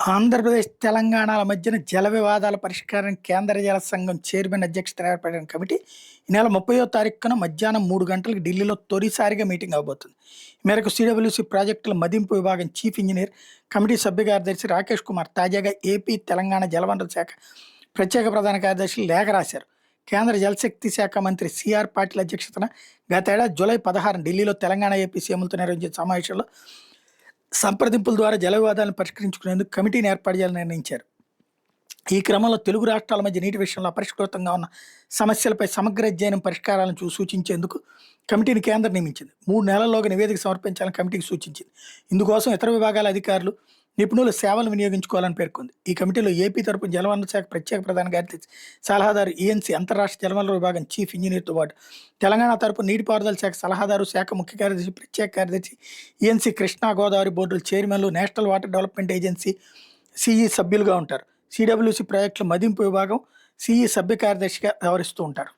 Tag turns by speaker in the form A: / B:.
A: ఆంధ్రప్రదేశ్, తెలంగాణల మధ్యన జల వివాదాల పరిష్కారానికి కేంద్ర జల సంఘం చైర్మన్ అధ్యక్షతన ఏర్పడిన కమిటీ ఈ నెల 30వ తారీఖున మధ్యాహ్నం 3 గంటలకు ఢిల్లీలో తొలిసారిగా మీటింగ్ అవబోతుంది. ఈ మేరకు సిడబ్ల్యూసీ ప్రాజెక్టుల మదింపు విభాగం చీఫ్ ఇంజనీర్, కమిటీ సభ్య కార్యదర్శి రాకేష్ కుమార్ తాజాగా ఏపీ, తెలంగాణ జలవనరుల శాఖ ప్రత్యేక ప్రధాన కార్యదర్శులు లేఖ రాశారు. కేంద్ర జలశక్తి శాఖ మంత్రి సిఆర్ పాటిల్ అధ్యక్షతన గతేడాది జూలై 16 ఢిల్లీలో తెలంగాణ, ఏపీ సీఎంలతో నిర్వహించిన సమావేశంలో సంప్రదింపుల ద్వారా జల వివాదాలను పరిష్కరించుకునేందుకు కమిటీని ఏర్పాటు చేయాలని నిర్ణయించారు. ఈ క్రమంలో తెలుగు రాష్ట్రాల మధ్య నీటి విషయంలో అపరిష్కృతంగా ఉన్న సమస్యలపై సమగ్ర అధ్యయనం, పరిష్కారాలను సూచించేందుకు కమిటీని కేంద్రం నియమించింది. 3 నెలల్లోగా నివేదిక సమర్పించాలని కమిటీకి సూచించింది. ఇందుకోసం ఇతర విభాగాల అధికారులు, నిపుణుల సేవలు వినియోగించుకోవాలని పేర్కొంది. ఈ కమిటీలో ఏపీ తరపున జలవనరుల శాఖ ప్రత్యేక ప్రధాన కార్యదర్శి, సలహాదారు, ఈఎన్సీ అంతర్రాష్ట్ర జలవనరుల విభాగం చీఫ్ ఇంజనీర్తో పాటు తెలంగాణ తరపున నీటిపారుదల శాఖ సలహాదారు, శాఖ ముఖ్య కార్యదర్శి, ప్రత్యేక కార్యదర్శి, ఈఎన్సీ కృష్ణా గోదావరి బోర్డుల చైర్మన్లు, national water development agency CE సభ్యులుగా ఉంటారు. సిడబ్ల్యూసీ ప్రాజెక్టుల మదింపు విభాగం సిఈ సభ్య కార్యదర్శిగా వ్యవహరిస్తూ ఉంటారు.